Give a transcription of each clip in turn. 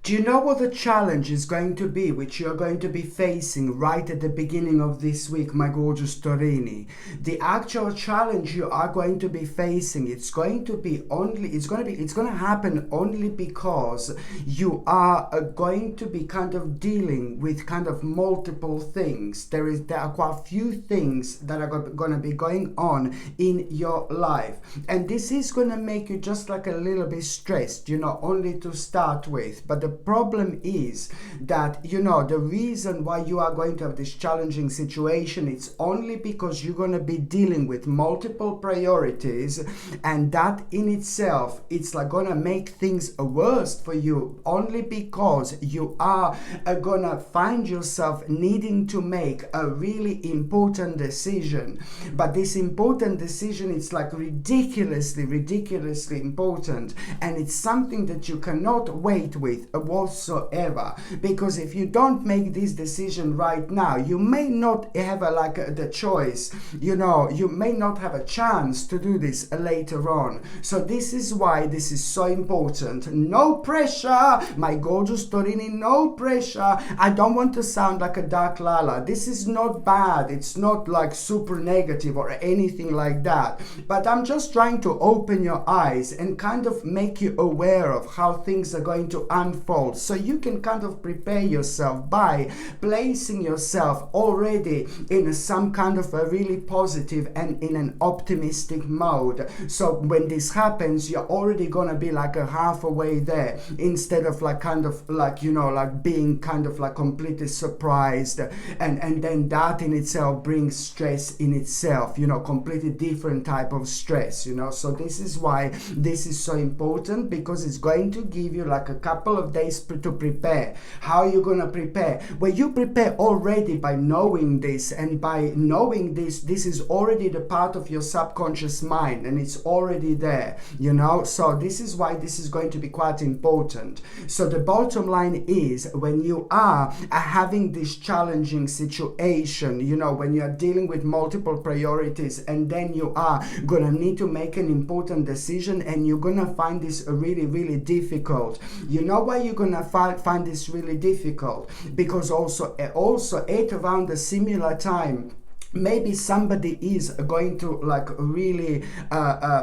Do you know what the challenge is going to be, which you're going to be facing right at the beginning of this week, my gorgeous Torini? The actual challenge you are going to be facing, it's going to happen only because you are going to be kind of dealing with kind of multiple things. There are quite a few things that are going to be going on in your life, and this is going to make you just like a little bit stressed, only to start with. But the problem is that, the reason why you are going to have this challenging situation, it's only because you're going to be dealing with multiple priorities, and that in itself, it's like going to make things worse for you, only because you are going to find yourself needing to make a really important decision. But this important decision, it's like ridiculously important, and it's something that you cannot wait with whatsoever, because if you don't make this decision right now, you may not have the choice, you may not have a chance to do this later on. So this is why this is so important. No pressure, my gorgeous Torini, no pressure. I don't want to sound like a dark lala. This is not bad, it's not like super negative or anything like that, but I'm just trying to open your eyes and kind of make you aware of how things are going to unfold, so you can kind of prepare yourself by placing yourself already in some kind of a really positive and in an optimistic mode. So when this happens, you're already gonna be like a halfway there, instead of being kind of like completely surprised, and then that in itself brings stress in itself, completely different type of stress, so this is why this is so important, because it's going to give you like a couple of days to prepare. How are you going to prepare? Well, you prepare already by knowing this, and by knowing this is already the part of your subconscious mind, and it's already there, so this is why this is going to be quite important. So the bottom line is, when you are having this challenging situation, when you are dealing with multiple priorities, and then you are going to need to make an important decision, and you're going to find this really difficult. You know why you're going to find this really difficult? Because also at around a similar time, maybe somebody is going to really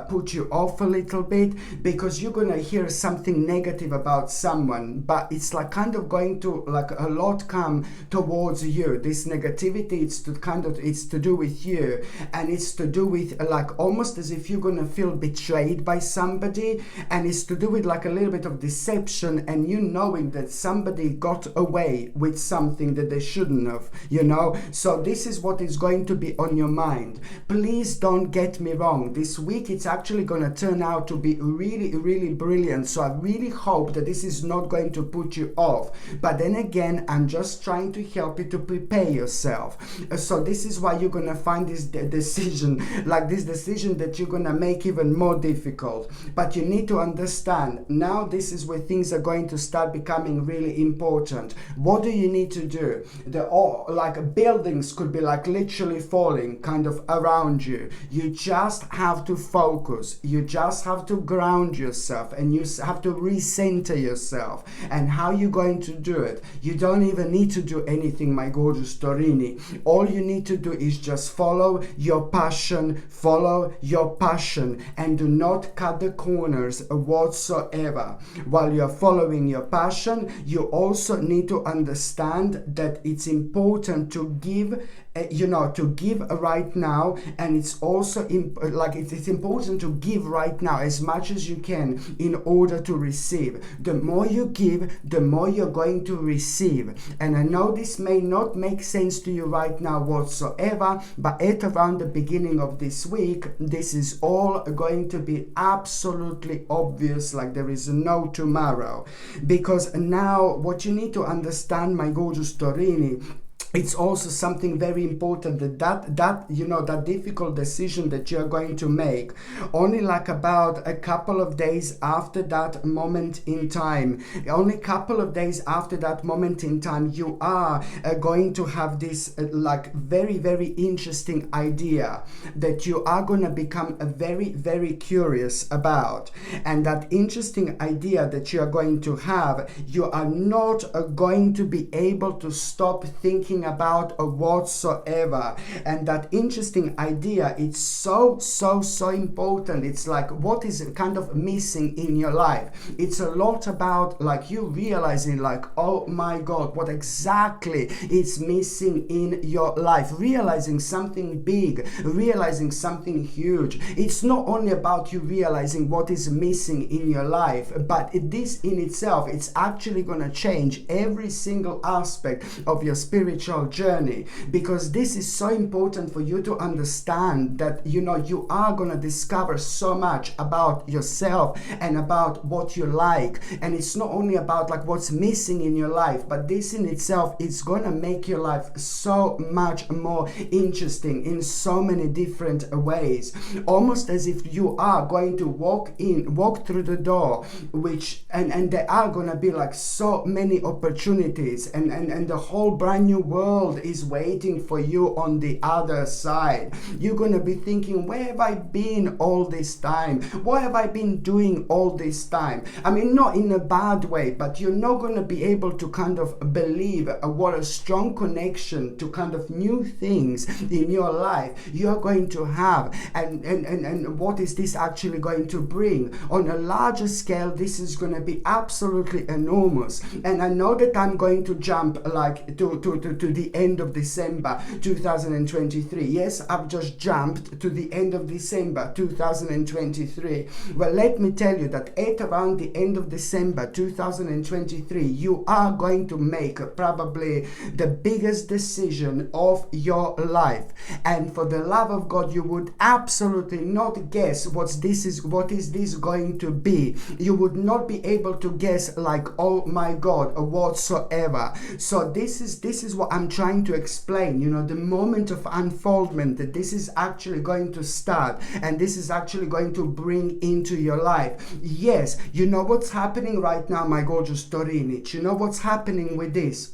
put you off a little bit, because you're gonna hear something negative about someone, but it's like kind of going to a lot come towards you. This negativity, it's to do with you, and it's to do with almost as if you're gonna feel betrayed by somebody, and it's to do with a little bit of deception, and you knowing that somebody got away with something that they shouldn't have, so this is what is going to be on your mind. Please don't get me wrong, this week it's actually going to turn out to be really brilliant, so I really hope that this is not going to put you off. But then again, I'm just trying to help you to prepare yourself. So this is why you're going to find this decision that you're going to make even more difficult. But you need to understand, now this is where things are going to start becoming really important. What do you need to do? Buildings could be literally falling kind of around you. You just have to focus, you just have to ground yourself, and you have to recenter yourself. And how you going to do it? You don't even need to do anything, my gorgeous Torini. All you need to do is just follow your passion, and do not cut the corners whatsoever. While you're following your passion, you also need to understand that it's important to give right now, and it's also it's important to give right now as much as you can in order to receive. The more you give, the more you're going to receive. And I know this may not make sense to you right now whatsoever, but at around the beginning of this week, this is all going to be absolutely obvious, like there is no tomorrow. Because now what you need to understand, my gorgeous Torini, it's also something very important that you know, that difficult decision that you're going to make, only like about a couple of days after that moment in time, only a couple of days after that moment in time, you are going to have this like very, very interesting idea that you are going to become very, very curious about. And that interesting idea that you are going to have, you are not going to be able to stop thinking about whatsoever. And that interesting idea, it's so important. It's like what is kind of missing in your life. It's a lot about like you realizing like, oh my God, what exactly is missing in your life, realizing something big, realizing something huge. It's not only about you realizing what is missing in your life, but this in itself, it's actually going to change every single aspect of your spiritual journey, because this is so important for you to understand that, you know, you are going to discover so much about yourself and about what you like. And it's not only about like what's missing in your life, but this in itself is going to make your life so much more interesting in so many different ways, almost as if you are going to walk through the door, which and there are going to be like so many opportunities, and the whole brand new world is waiting for you on the other side. You're going to be thinking, where have I been all this time? What have I been doing all this time? I mean, not in a bad way, but you're not going to be able to kind of believe what a strong connection to kind of new things in your life you're going to have, and what is this actually going to bring on a larger scale. This is going to be absolutely enormous. And I know that I'm going to jump like to the end of December 2023. Yes, I've just jumped to the end of December 2023. Well, let me tell you that at around the end of December 2023, you are going to make probably the biggest decision of your life. And for the love of God, you would absolutely not guess what is this going to be. You would not be able to guess like, oh my God, whatsoever. So this is what I'm trying to explain, you know, the moment of unfoldment that this is actually going to start, and this is actually going to bring into your life. Yes, you know what's happening right now, my gorgeous Torini. You know what's happening with this?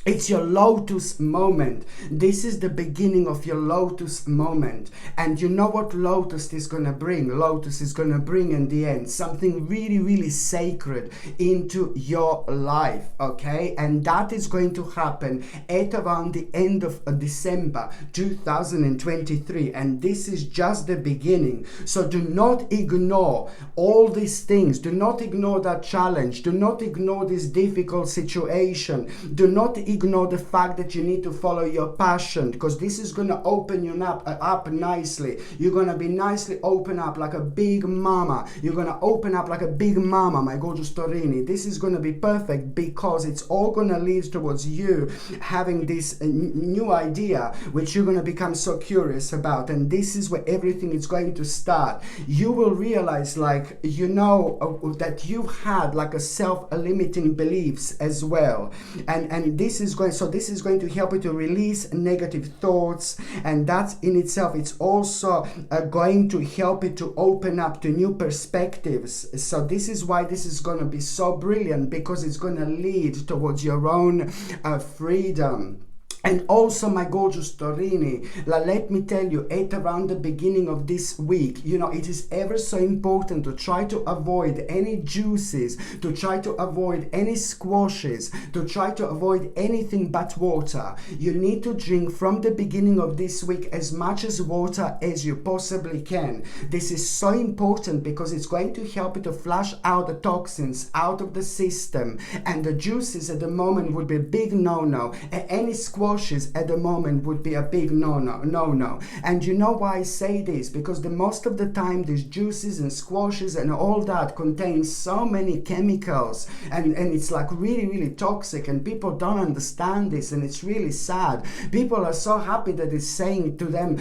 It's your lotus moment. This is the beginning of your lotus moment. And you know what lotus is going to bring? Lotus is going to bring in the end something really, really sacred into your life, okay? And that is going to happen at around the end of December 2023. And this is just the beginning. So do not ignore all these things. Do not ignore that challenge. Do not ignore this difficult situation. Do not ignore the fact that you need to follow your passion, because this is going to open you up nicely. You're going to be nicely open up like a big mama. You're going to open up like a big mama, my gorgeous Torini. This is going to be perfect, because it's all going to lead towards you having this new idea which you're going to become so curious about. And this is where everything is going to start. You will realize, like, you know, that you've had like a self-limiting beliefs as well, and this is going to help you to release negative thoughts, and that in itself, it's also going to help you to open up to new perspectives. So this is why this is going to be so brilliant, because it's going to lead towards your own freedom. And also, my gorgeous Torini, let me tell you, at around the beginning of this week, you know, it is ever so important to try to avoid any juices, to try to avoid any squashes, to try to avoid anything but water. You need to drink from the beginning of this week as much as water as you possibly can. This is so important because it's going to help you to flush out the toxins out of the system. And the juices at the moment would be a big no-no. Any squash at the moment would be a big no. And you know why I say this? Because most of the time these juices and squashes and all that contain so many chemicals, and it's like really, really toxic, and people don't understand this, and it's really sad. People are so happy that it's saying to them,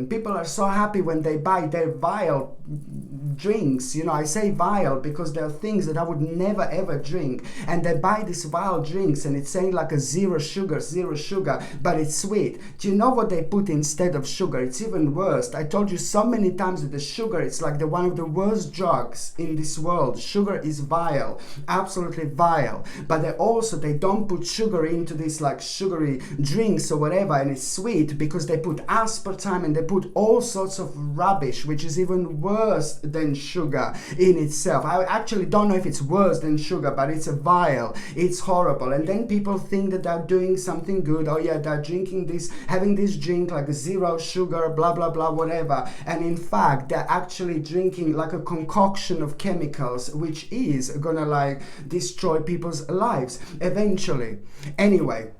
people are so happy when they buy their vile drinks. You know, I say vile because there are things that I would never ever drink, and they buy these vile drinks and it's saying like a 0 sugar zero sugar, but it's sweet. Do you know what they put instead of sugar? It's even worse. I told you so many times that the sugar, it's like one of the worst drugs in this world. Sugar is vile, absolutely vile. But they don't put sugar into this like sugary drinks or whatever, and it's sweet because they put aspartame and they put all sorts of rubbish, which is even worse than sugar in itself. I actually don't know if it's worse than sugar, but it's vile, it's horrible. And then people think that they're doing something good. Oh yeah, they're drinking this, having this drink like zero sugar, blah blah blah, whatever. And in fact, they're actually drinking like a concoction of chemicals, which is gonna like destroy people's lives eventually. Anyway,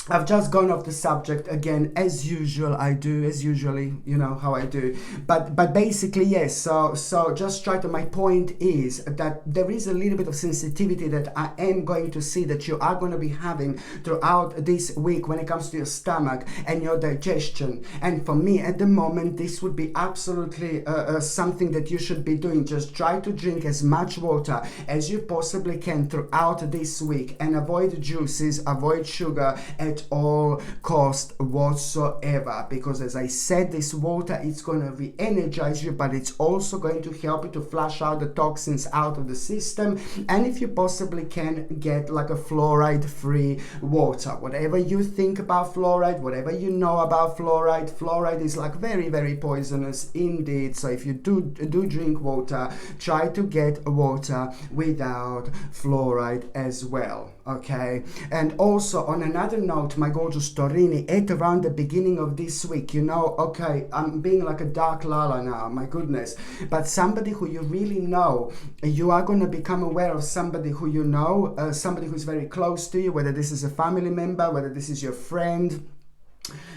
I've just gone off the subject again, as usual. I do, as usually, you know how I do. But basically, yes. So just try to. My point is that there is a little bit of sensitivity that I am going to see that you are going to be having throughout this week when it comes to your stomach and your digestion. And for me, at the moment, this would be absolutely something that you should be doing. Just try to drink as much water as you possibly can throughout this week, and avoid juices, avoid sugar at all cost whatsoever, because as I said, this water, it's going to re-energize you, but it's also going to help you to flush out the toxins out of the system. And if you possibly can, get like a fluoride free water. Whatever you think about fluoride, whatever you know about fluoride is like very, very poisonous indeed. So if you do drink water, try to get water without fluoride as well. Okay, and also on another note, my gorgeous Torini, at around the beginning of this week, you know, okay, I'm being like a dark lala now, my goodness, but somebody who you really know, you are going to become aware of somebody who you know, somebody who's very close to you, whether this is a family member, whether this is your friend,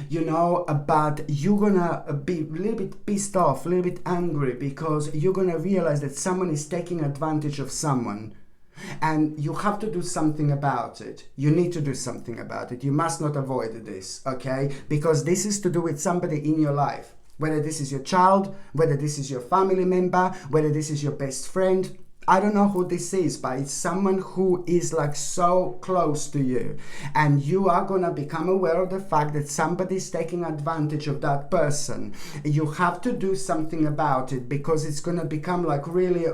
you know, but you're gonna be a little bit pissed off, a little bit angry, because you're gonna realize that someone is taking advantage of someone. And you have to do something about it. You need to do something about it. You must not avoid this, okay? Because this is to do with somebody in your life. Whether this is your child, whether this is your family member, whether this is your best friend. I don't know who this is, but it's someone who is like so close to you, and you are gonna become aware of the fact that somebody's taking advantage of that person. You have to do something about it, because it's gonna become like really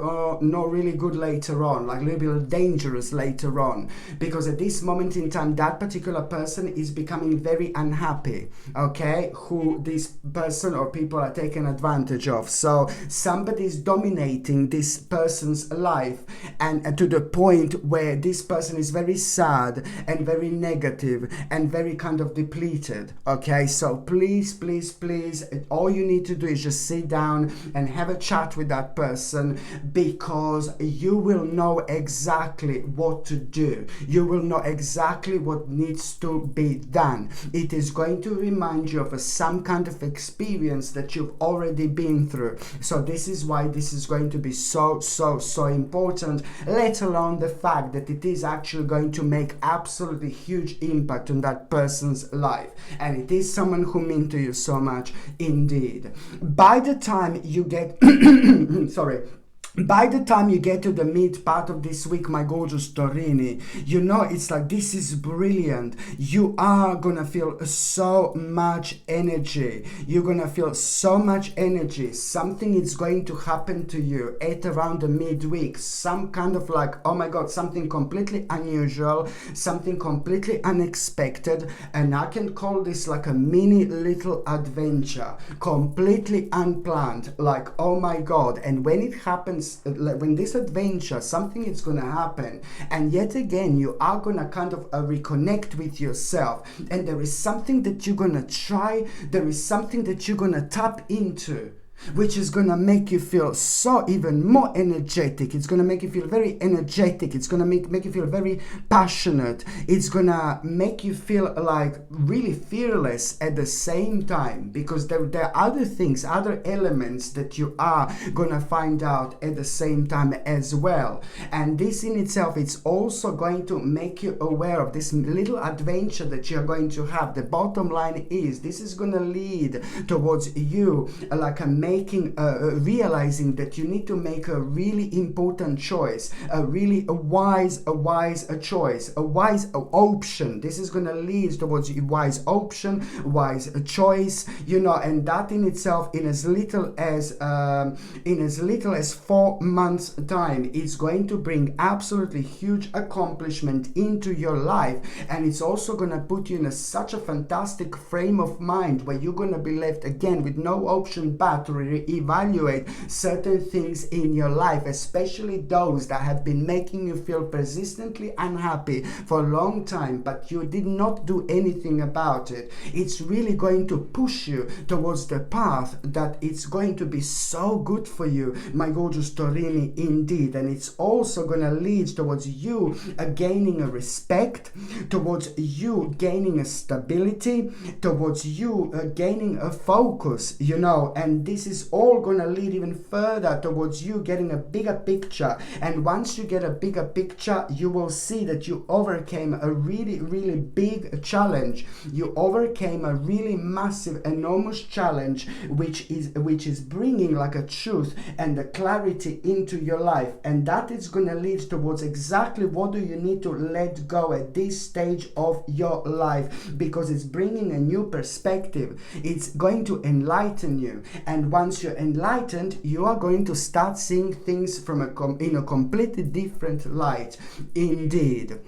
not really good later on, like a little bit dangerous later on, because at this moment in time that particular person is becoming very unhappy, okay, who this person or people are taking advantage of. So somebody's dominating this person's life, and to the point where this person is very sad and very negative and very kind of depleted. Okay, so please, all you need to do is just sit down and have a chat with that person, because you will know exactly what to do. You will know exactly what needs to be done. It is going to remind you of some kind of experience that you've already been through. So this is why this is going to be so important, let alone the fact that it is actually going to make absolutely huge impact on that person's life, and it is someone who means to you so much indeed. By the time you get by the time you get to the mid part of this week, my gorgeous Torini, you know, it's like, this is brilliant. You are gonna feel so much energy. You're gonna feel so much energy. Something is going to happen to you at around the midweek. Some kind of like, oh my God, something completely unusual, something completely unexpected. And I can call this like a mini little adventure, completely unplanned. Like, oh my God. And when it happens, when this adventure, something is going to happen, and yet again you are going to kind of reconnect with yourself, and there is something that you're going to try, there is something that you're going to tap into, which is going to make you feel so even more energetic. It's going to make you feel very energetic. It's going to make you feel very passionate. It's going to make you feel like really fearless at the same time, because there are other things, other elements that you are going to find out at the same time as well. And this in itself, it's also going to make you aware of this little adventure that you're going to have. The bottom line is, this is going to lead towards you like a realizing that you need to make a really important choice, a wise choice, a wise option. This is going to lead towards a wise option, wise choice, and that in itself, in as little as 4 months time, is going to bring absolutely huge accomplishment into your life. And it's also going to put you in such a fantastic frame of mind where you're going to be left again with no option but to reevaluate certain things in your life, especially those that have been making you feel persistently unhappy for a long time, but you did not do anything about it. It's really going to push you towards the path that it's going to be so good for you, my gorgeous Taurini, indeed. And it's also going to lead towards you gaining a respect, towards you gaining a stability, towards you gaining a focus, and this is all going to lead even further towards you getting a bigger picture. And once you get a bigger picture, you will see that you overcame a really, really big challenge. You overcame a really massive, enormous challenge, which is bringing like a truth and a clarity into your life. And that is going to lead towards exactly what do you need to let go at this stage of your life, because it's bringing a new perspective. It's going to enlighten you, and once you're enlightened, you are going to start seeing things from in a completely different light, indeed.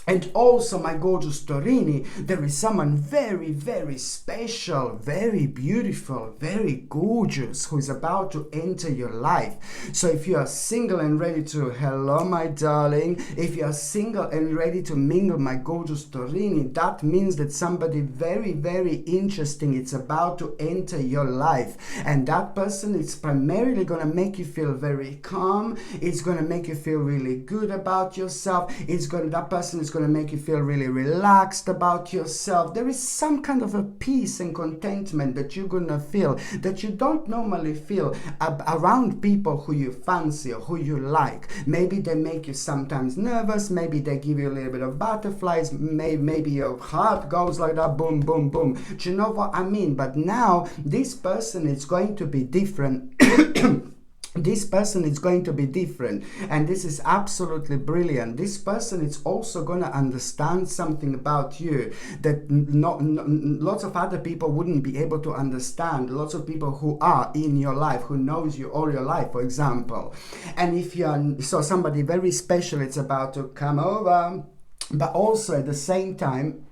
And also, my gorgeous Taurini, there is someone very, very special, very beautiful, very gorgeous who is about to enter your life. So if you are single and ready to, hello my darling, if you are single and ready to mingle, my gorgeous Taurini, that means that somebody very, very interesting is about to enter your life. And that person is primarily going to make you feel very calm. It's going to make you feel really good about yourself. That person is going to make you feel really relaxed about yourself. There is some kind of a peace and contentment that you're going to feel that you don't normally feel around people who you fancy or who you like. Maybe they make you sometimes nervous, maybe they give you a little bit of butterflies, maybe your heart goes like that, boom, boom, boom. Do you know what I mean? But now this person is going to be different. This person is going to be different, and this is absolutely brilliant. This person is also going to understand something about you that lots of other people wouldn't be able to understand. Lots of people who are in your life, who knows you all your life, for example. And if you are somebody very special, it's about to come over. But also at the same time,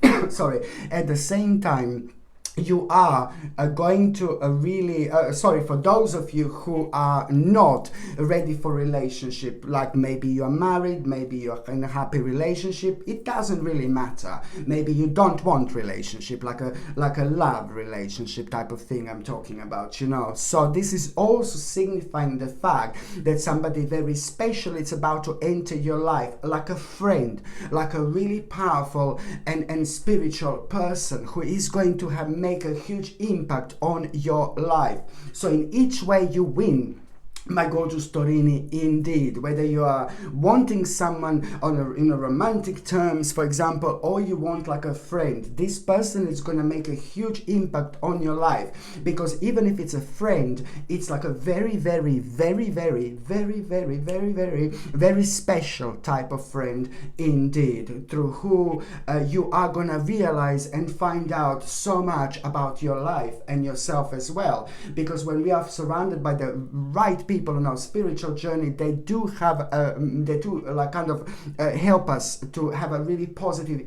you are going to really, for those of you who are not ready for relationship, like maybe you're married, maybe you're in a happy relationship, it doesn't really matter. Maybe you don't want relationship, like a love relationship type of thing I'm talking about, So this is also signifying the fact that somebody very special is about to enter your life, like a friend, like a really powerful and spiritual person who is going to make a huge impact on your life. So in each way you win, my gorgeous Taurini, indeed. Whether you are wanting someone in a romantic terms, for example, or you want like a friend, this person is going to make a huge impact on your life. Because even if it's a friend, it's like a very, very, very, very, very, very, very, very, very special type of friend indeed, through who you are going to realize and find out so much about your life and yourself as well. Because when we are surrounded by the right people on our spiritual journey, they do have help us to have a really positive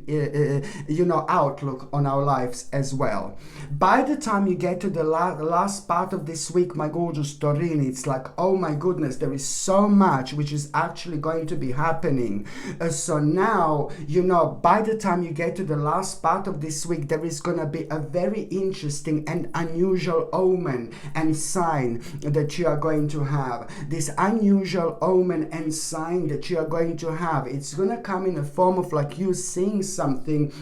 outlook on our lives as well. By the time you get to the last part of this week, my gorgeous Taurini, it's like, oh my goodness, there is so much which is actually going to be happening. So now, by the time you get to the last part of this week, there is going to be a very interesting and unusual omen and sign that you are going to have. This unusual omen and sign that you are going to have, it's going to come in a form of like you seeing something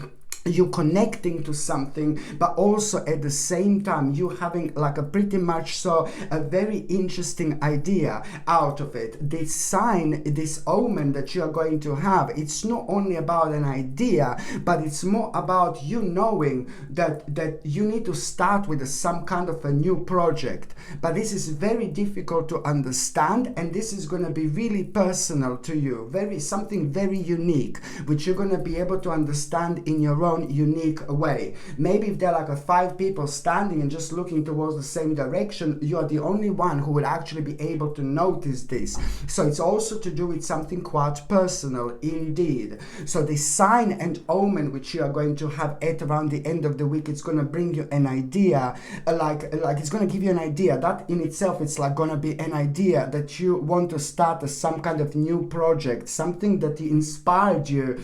you connecting to something, but also at the same time you having like a pretty much so a very interesting idea out of it. This sign, this omen that you are going to have, it's not only about an idea, but it's more about you knowing that you need to start with some kind of a new project. But this is very difficult to understand, and this is going to be really personal to you, something very unique, which you're going to be able to understand in your own unique way. Maybe if there are like 5 people standing and just looking towards the same direction, you are the only one who would actually be able to notice this. So it's also to do with something quite personal indeed. So the sign and omen which you are going to have at around the end of the week, it's going to bring you an idea, like it's going to give you an idea that in itself, it's like going to be an idea that you want to start some kind of new project, something that inspired you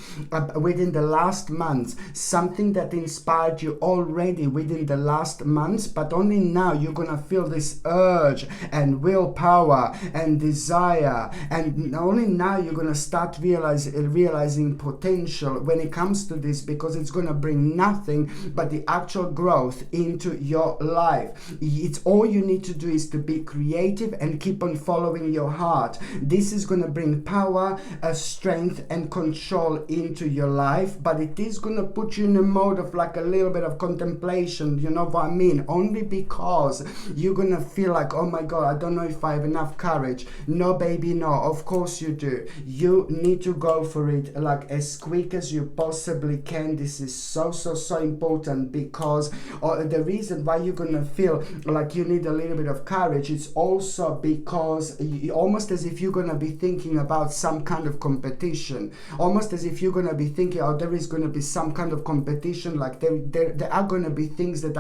within the last months, something that inspired you already within the last months, but only now you're gonna feel this urge and willpower and desire, and only now you're gonna start realizing potential when it comes to this, because it's gonna bring nothing but the actual growth into your life. It's all you need to do is to be creative and keep on following your heart. This is gonna bring power, strength and control into your life, but it is gonna put you in a mode of like a little bit of contemplation, you know what I mean? Only because you're gonna feel like, oh my god, I don't know if I have enough courage. No baby, no, of course you do. You need to go for it like as quick as you possibly can. This is so important, because the reason why you're gonna feel like you need a little bit of courage, it's also because almost as if you're gonna be thinking about some kind of competition, almost as if you're gonna be thinking, oh, there is gonna be some kind of competition, like there are going to be things that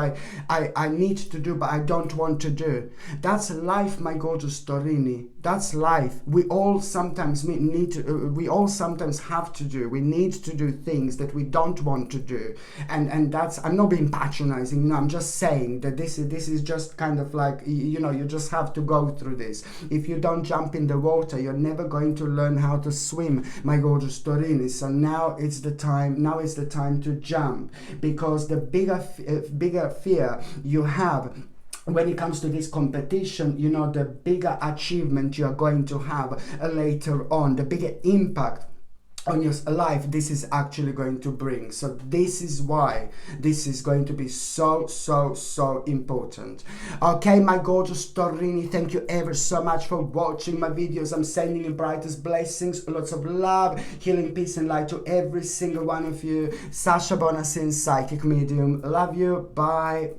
I need to do but I don't want to do. That's life, my gorgeous Torini. That's life. We all sometimes we all sometimes have to do, we need to do things that we don't want to do, and that's, I'm not being patronizing, no, I'm just saying that this is just kind of like, you know, you just have to go through this. If you don't jump in the water, you're never going to learn how to swim, my gorgeous Torini. So now it's the time to jump, because the bigger fear you have when it comes to this competition, you know, the bigger achievement you're going to have later on, the bigger impact on your life this is actually going to bring. So this is why this is going to be so important. Okay, my gorgeous Torini, thank you ever so much for watching my videos. I'm sending you brightest blessings, lots of love, healing, peace and light to every single one of you. Sasha Bonasin, psychic medium. Love you. Bye.